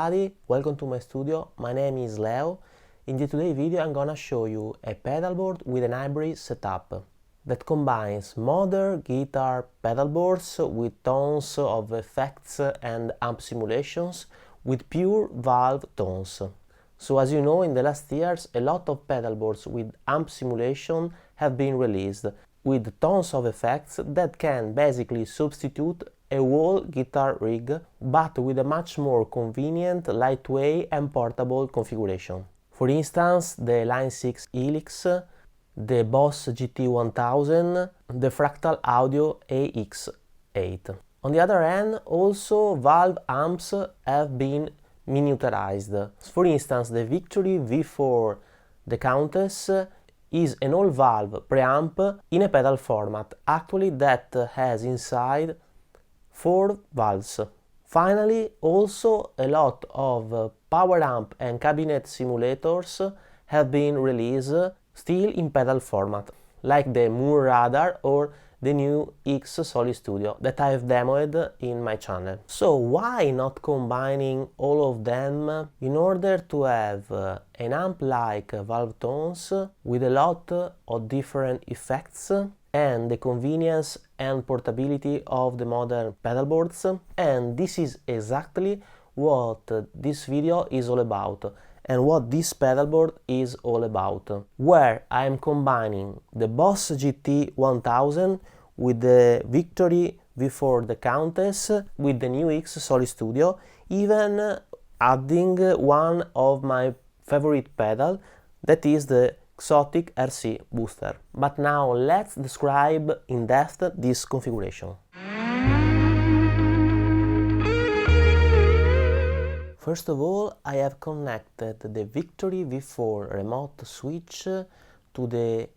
everybody, welcome to my studio. My name is Leo. In the today's video I'm gonna show you a pedalboard with an hybrid setup that combines modern guitar pedalboards with tons of effects and amp simulations with pure valve tones. So as you know, in the last years a lot of pedalboards with amp simulation have been released with tons of effects that can basically substitute a whole guitar rig, but with a much more convenient, lightweight and portable configuration. For instance, the Line 6 Helix, the Boss GT1000, the Fractal Audio AX8. On the other hand, also valve amps have been miniaturized. For instance, the Victory V4, the Countess, is an all-valve preamp in a pedal format, actually that has inside 4 valves. Finally, also a lot of power amp and cabinet simulators have been released still in pedal format, like the Moore Radar or the new X Solid Studio that I have demoed in my channel. So why not combining all of them in order to have an amp like valve tones with a lot of different effects and the convenience and portability of the modern pedalboards? And this is exactly what this video is all about and what this pedalboard is all about, where I am combining the Boss GT1000 with the Victory V4 the Countess with the new X Solid Studio, even adding one of my favorite pedal, that is the Exotic RC booster. But now let's describe in depth this configuration. First of all, I have connected the Victory V4 remote switch to the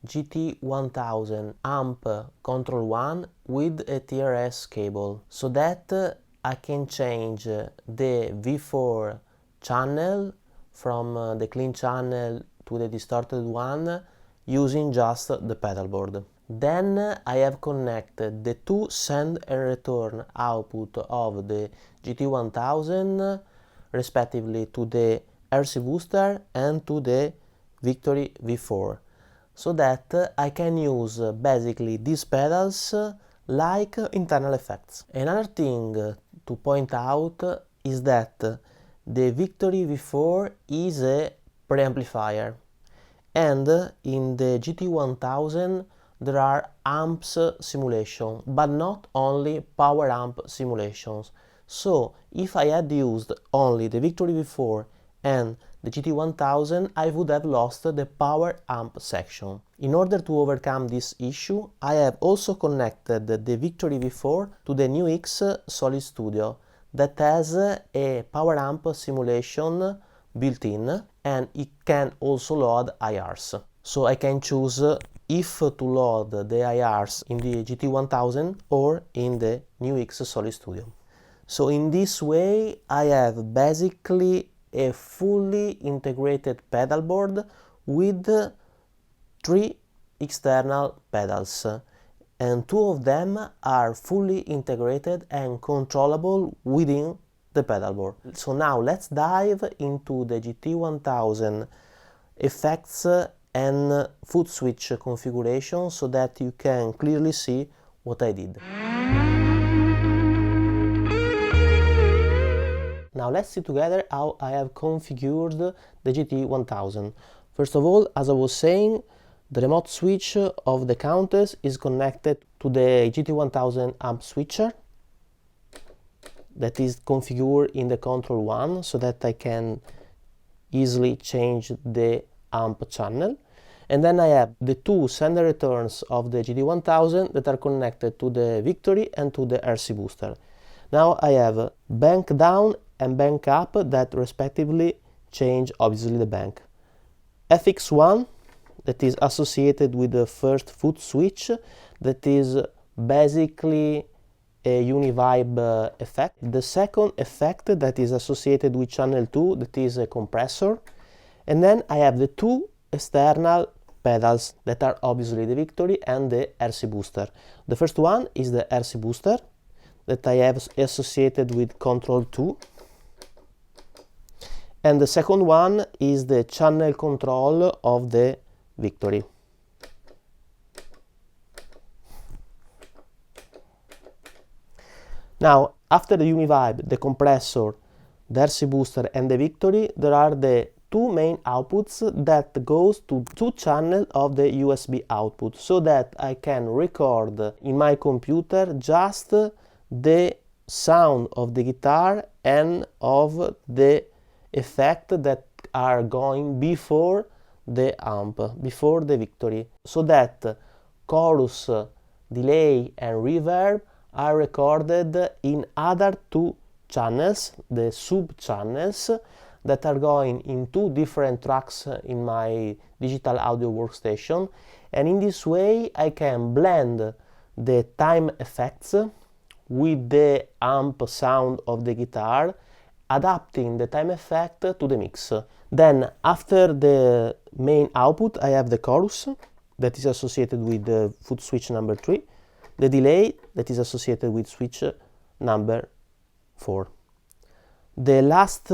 GT1000 amp Control 1 with a TRS cable, so that I can change the V4 channel from the clean channel to the distorted one using just the pedalboard. Then I have connected the two send and return output of the GT1000 respectively to the RC booster and to the Victory V4, so that I can use basically these pedals like internal effects. Another thing to point out is that the Victory V4 is a preamplifier, and in the GT1000 there are amps simulation, but not only power amp simulations. So if I had used only the Victory V4 and the GT1000, I would have lost the power amp section. In order to overcome this issue, I have also connected the Victory V4 to the new X Solid Studio that has a power amp simulation built in, and it can also load IRs. So I can choose if to load the IRs in the GT1000 or in the new X Solid Studio. So in this way I have basically a fully integrated pedalboard with 3 external pedals, and 2 of them are fully integrated and controllable within the pedalboard. So now let's dive into the GT1000 effects and foot switch configuration so that you can clearly see what I did. Now let's see together how I have configured the GT1000. First of all, as I was saying, the remote switch of the Countess is connected to the GT1000 amp switcher that is configured in the Control 1 so that I can easily change the amp channel. And then I have the 2 send and returns of the GT1000 that are connected to the Victory and to the RC booster. Now I have bank down and bank up that respectively change obviously the bank. FX1 that is associated with the first foot switch, that is basically a univibe effect. The second effect that is associated with channel 2, that is a compressor. And then I have the 2 external pedals that are obviously the Victory and the RC booster. The first one is the RC booster that I have associated with Control 2. And the second one is the channel control of the Victory. Now, after the Univibe, the compressor, the RC booster and the Victory, there are the two main outputs that goes to two channels of the USB output, so that I can record in my computer just the sound of the guitar and of the effect that are going before the amp, before the Victory, so that chorus, delay and reverb are recorded in other two channels, the sub channels, that are going in two different tracks in my digital audio workstation, and in this way I can blend the time effects with the amp sound of the guitar, adapting the time effect to the mix. Then after the main output I have the chorus that is associated with the foot switch number 3, the delay that is associated with switch number 4. The last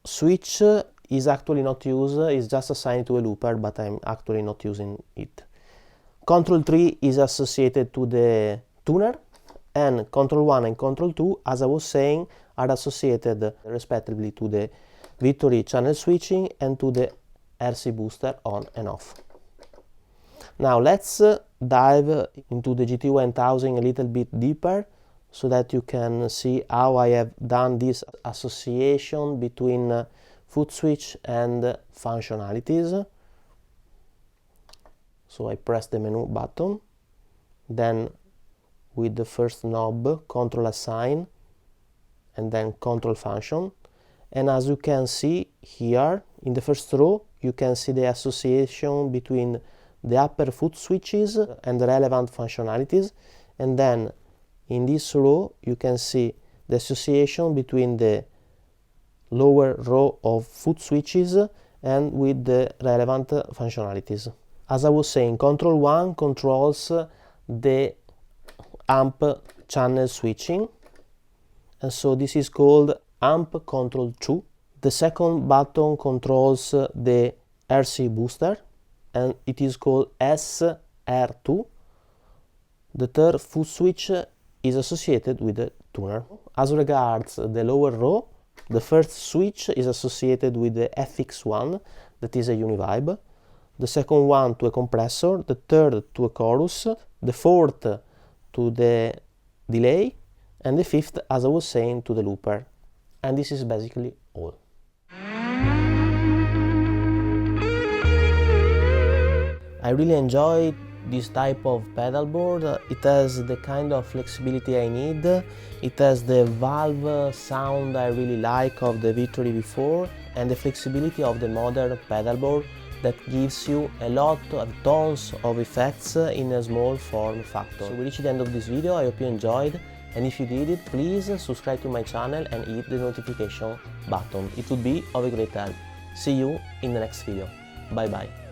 switch is actually not used, it's just assigned to a looper, but I'm actually not using it. Control 3 is associated to the tuner, and Control 1 and Control 2, as I was saying, are associated respectively to the Victory channel switching and to the RC booster on and off. Now let's dive into the GT1000 a little bit deeper, so that you can see how I have done this association between foot switch and functionalities. So I press the menu button, then with the first knob, Control Assign, and then Control Function. And as you can see here, in the first row, you can see the association between the upper foot switches and the relevant functionalities. And then in this row, you can see the association between the lower row of foot switches and with the relevant functionalities. As I was saying, Control 1 controls the amp channel switching, and so this is called amp control 2. The second button controls the RC booster, and it is called SR2. The third foot switch is associated with the tuner. As regards the lower row, the first switch is associated with the FX1, that is a Univibe, the second one to a compressor, the third to a chorus, the fourth to the delay, and the fifth, as I was saying, to the looper. And this is basically all. I really enjoy this type of pedalboard. It has the kind of flexibility I need. It has the valve sound I really like of the Victory V4, and the flexibility of the modern pedalboard that gives you a lot of tons of effects in a small form factor. So we reached the end of this video. I hope you enjoyed, and if you did it, please subscribe to my channel and hit the notification button. It would be of a great help. See you in the next video. Bye bye.